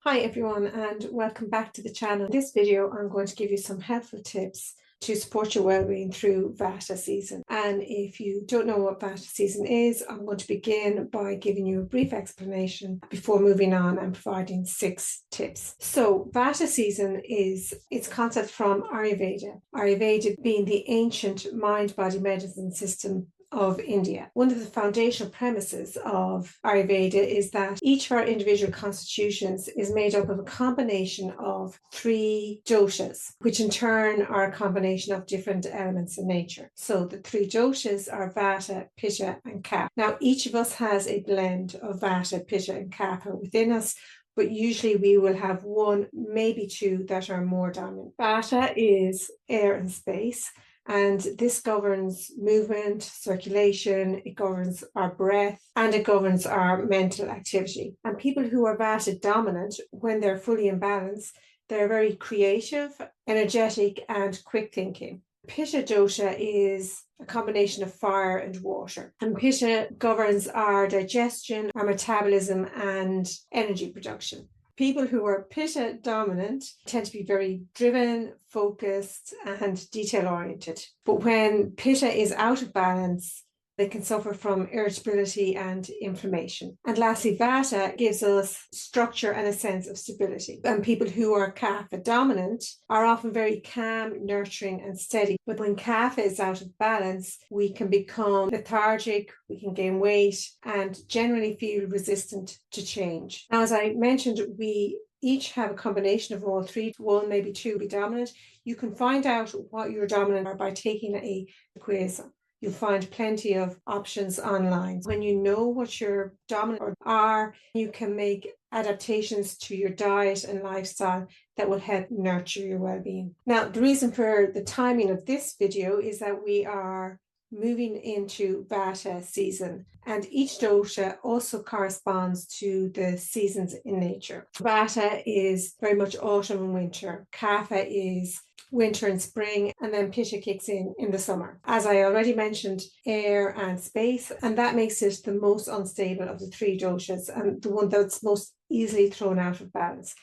Hi everyone and welcome back to the channel. In this video I'm going to give you some helpful tips to support your well-being through Vata season. And if you don't know what Vata season is, I'm going to begin by giving you a brief explanation before moving on and providing 6 tips. So Vata season is its concept from Ayurveda. Ayurveda being the ancient mind-body medicine system of India. One of the foundational premises of Ayurveda is that each of our individual constitutions is made up of a combination of 3 doshas, which in turn are a combination of different elements in nature. So the 3 doshas are Vata, Pitta, and Kapha. Now each of us has a blend of Vata, Pitta, and Kapha within us, but usually we will have 1, maybe 2 that are more dominant. Vata is air and space. And this governs movement, circulation, it governs our breath, and it governs our mental activity. And people who are Vata dominant, when they're fully in balance, they're very creative, energetic, and quick thinking. Pitta dosha is a combination of fire and water. And Pitta governs our digestion, our metabolism, and energy production. People who are Pitta dominant tend to be very driven, focused, and detail-oriented. But when Pitta is out of balance, they can suffer from irritability and inflammation. And lastly, Vata gives us structure and a sense of stability. And people who are Kapha dominant are often very calm, nurturing, and steady. But when Kapha is out of balance, we can become lethargic, we can gain weight, and generally feel resistant to change. Now, as I mentioned, we each have a combination of all 3, 1, maybe 2 be dominant. You can find out what your dominant are by taking a quiz. You'll find plenty of options online. When you know what your dominant are, you can make adaptations to your diet and lifestyle that will help nurture your well-being. Now, the reason for the timing of this video is that we are moving into Vata season, and each dosha also corresponds to the seasons in nature. Vata is very much autumn and winter. Kapha is winter and spring, and then Pitta kicks in the summer. As I already mentioned, air and space, and that makes it the most unstable of the 3 doshas and the one that's most easily thrown out of balance.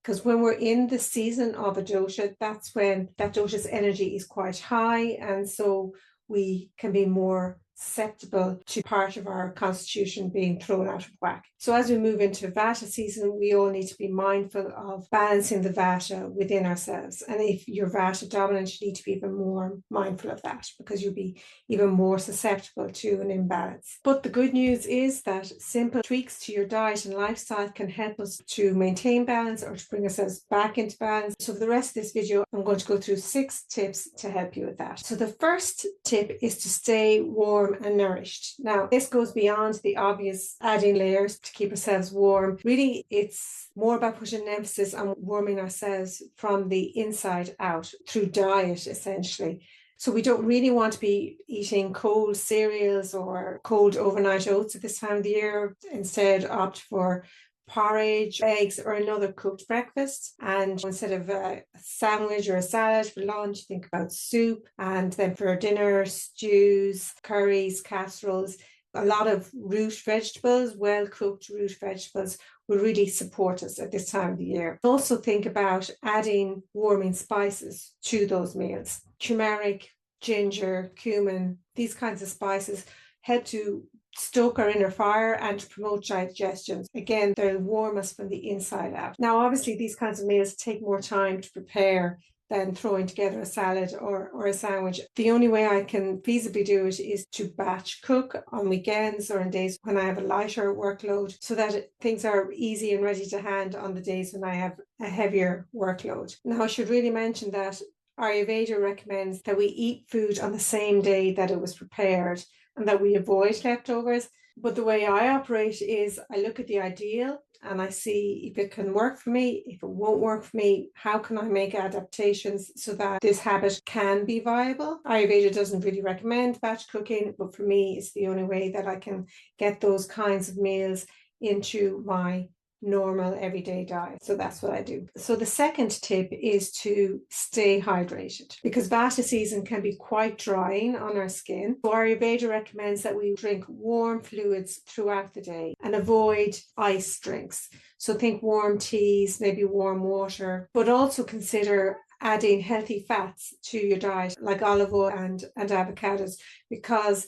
Because when we're in the season of a dosha, that's when that dosha's energy is quite high, and so we can be more susceptible to part of our constitution being thrown out of whack. So as we move into Vata season, we all need to be mindful of balancing the Vata within ourselves. And if you're Vata dominant, you need to be even more mindful of that, because you'll be even more susceptible to an imbalance. But the good news is that simple tweaks to your diet and lifestyle can help us to maintain balance or to bring ourselves back into balance. So for the rest of this video, I'm going to go through 6 tips to help you with that. So the first tip is to stay warm and nourished. Now, this goes beyond the obvious adding layers to keep ourselves warm. Really, it's more about putting an emphasis on warming ourselves from the inside out through diet, essentially. So we don't really want to be eating cold cereals or cold overnight oats at this time of the year. Instead, opt for porridge, eggs, or another cooked breakfast. And instead of a sandwich or a salad for lunch, think about soup. And then for dinner, stews, curries, casseroles, a lot of root vegetables, well-cooked root vegetables will really support us at this time of the year. Also think about adding warming spices to those meals. Turmeric, ginger, cumin, these kinds of spices help to stoke our inner fire and to promote digestion. Again, they'll warm us from the inside out. Now, obviously, these kinds of meals take more time to prepare than throwing together a salad or a sandwich. The only way I can feasibly do it is to batch cook on weekends or on days when I have a lighter workload, so that things are easy and ready to hand on the days when I have a heavier workload. Now, I should really mention that Ayurveda recommends that we eat food on the same day that it was prepared, and that we avoid leftovers. But the way I operate is I look at the ideal and I see if it can work for me. If it won't work for me, how can I make adaptations so that this habit can be viable? Ayurveda doesn't really recommend batch cooking, but for me, it's the only way that I can get those kinds of meals into my normal everyday diet. So that's what I do. So the second tip is to stay hydrated, because Vata season can be quite drying on our skin. So Ayurveda recommends that we drink warm fluids throughout the day and avoid ice drinks. So think warm teas, maybe warm water, but also consider adding healthy fats to your diet, like olive oil and avocados, because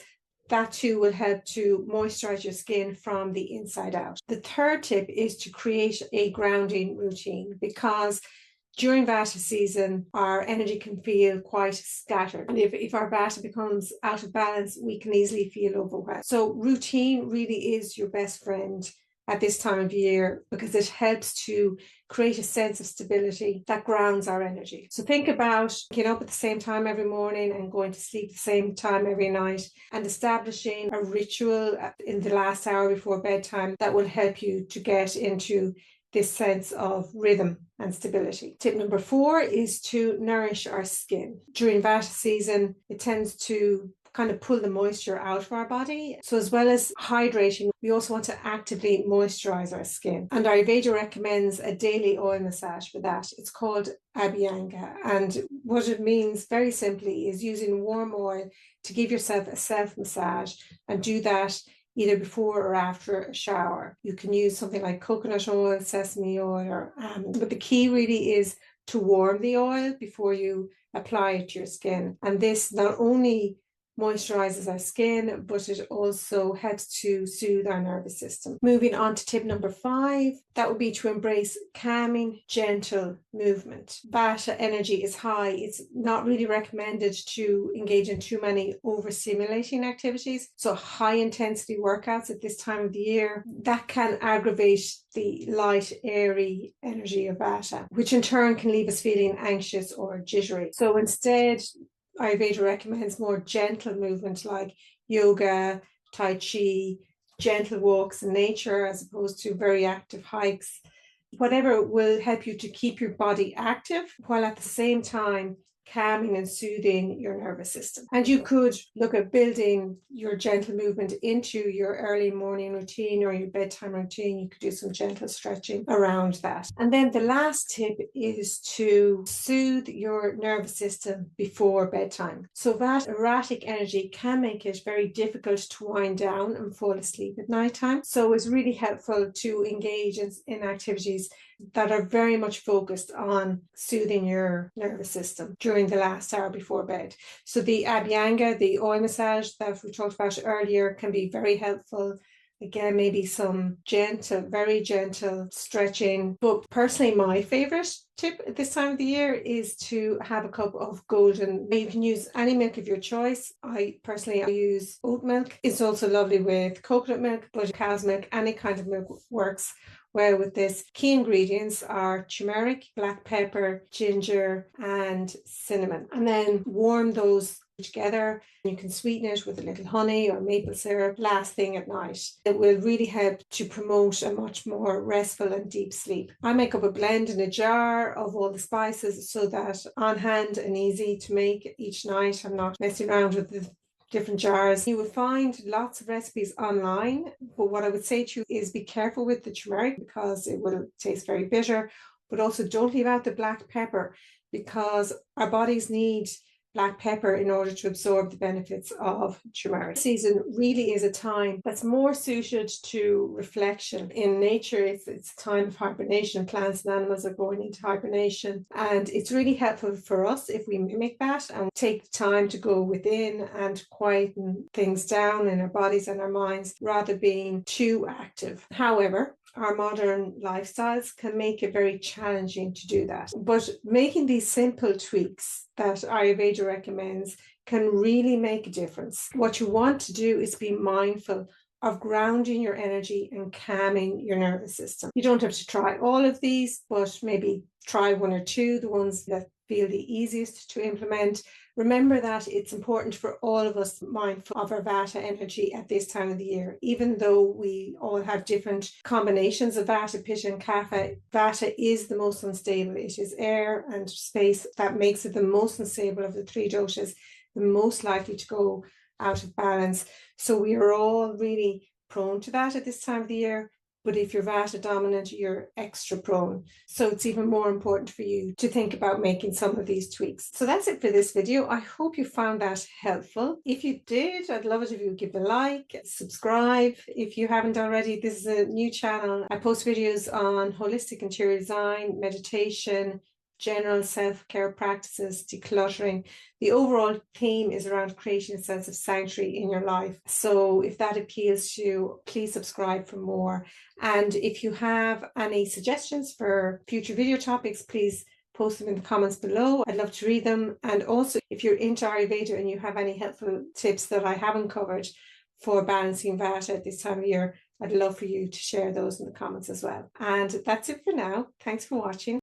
that too will help to moisturize your skin from the inside out. The third tip is to create a grounding routine, because during Vata season, our energy can feel quite scattered. And if our Vata becomes out of balance, we can easily feel overwhelmed. So routine really is your best friend at this time of year, because it helps to create a sense of stability that grounds our energy. So think about getting up at the same time every morning and going to sleep at the same time every night, and establishing a ritual in the last hour before bedtime that will help you to get into this sense of rhythm and stability. Tip number 4 is to nourish our skin. During Vata season, it tends to kind of pull the moisture out of our body. So as well as hydrating, we also want to actively moisturize our skin. And Ayurveda recommends a daily oil massage for that. It's called Abhyanga. And what it means very simply is using warm oil to give yourself a self-massage, and do that either before or after a shower. You can use something like coconut oil, sesame oil, or but the key really is to warm the oil before you apply it to your skin. And this not only moisturizes our skin, but it also helps to soothe our nervous system. Moving on to tip number 5, that would be to embrace calming, gentle movement. Vata energy is high. It's not really recommended to engage in too many overstimulating activities. So high intensity workouts at this time of the year, that can aggravate the light, airy energy of Vata, which in turn can leave us feeling anxious or jittery. So instead, Ayurveda recommends more gentle movement like yoga, tai chi, gentle walks in nature, as opposed to very active hikes. Whatever will help you to keep your body active while at the same time calming and soothing your nervous system. And you could look at building your gentle movement into your early morning routine or your bedtime routine. You could do some gentle stretching around that. And then the last tip is to soothe your nervous system before bedtime. So that erratic energy can make it very difficult to wind down and fall asleep at nighttime. So it's really helpful to engage in activities that are very much focused on soothing your nervous system during the last hour before bed. So the Abhyanga, the oil massage that we talked about earlier, can be very helpful. Again, maybe some gentle, very gentle stretching. But personally, my favorite tip at this time of the year is to have a cup of golden. You can use any milk of your choice. I personally use oat milk. It's also lovely with coconut milk, but cow's milk, any kind of milk works well with this. Key ingredients are turmeric, black pepper, ginger, and cinnamon. And then warm those together. You can sweeten it with a little honey or maple syrup last thing at night. It will really help to promote a much more restful and deep sleep. I make up a blend in a jar of all the spices so that on hand and easy to make each night. I'm not messing around with the different jars. You will find lots of recipes online, but what I would say to you is be careful with the turmeric because it will taste very bitter, but also don't leave out the black pepper because our bodies need black pepper in order to absorb the benefits of turmeric. Season really is a time that's more suited to reflection. In nature, it's a time of hibernation. Plants and animals are going into hibernation, and it's really helpful for us if we mimic that and take time to go within and quieten things down in our bodies and our minds rather being too active. However, our modern lifestyles can make it very challenging to do that. But making these simple tweaks that Ayurveda recommends can really make a difference. What you want to do is be mindful of grounding your energy and calming your nervous system. You don't have to try all of these, but maybe try one or two, the ones that feel the easiest to implement. Remember that it's important for all of us mindful of our Vata energy at this time of the year. Even though we all have different combinations of Vata, Pitta and Kapha, Vata is the most unstable. It is air and space that makes it the most unstable of the 3 doshas, the most likely to go out of balance. So we are all really prone to that at this time of the year. But if you're Vata dominant, you're extra prone. So it's even more important for you to think about making some of these tweaks. So that's it for this video. I hope you found that helpful. If you did, I'd love it if you would give a like, subscribe. If you haven't already, this is a new channel. I post videos on holistic interior design, meditation, general self-care practices, decluttering. The overall theme is around creating a sense of sanctuary in your life. So if that appeals to you, please subscribe for more. And if you have any suggestions for future video topics, please post them in the comments below. I'd love to read them. And also, if you're into Ayurveda and you have any helpful tips that I haven't covered for balancing Vata at this time of year, I'd love for you to share those in the comments as well. And that's it for now. Thanks for watching.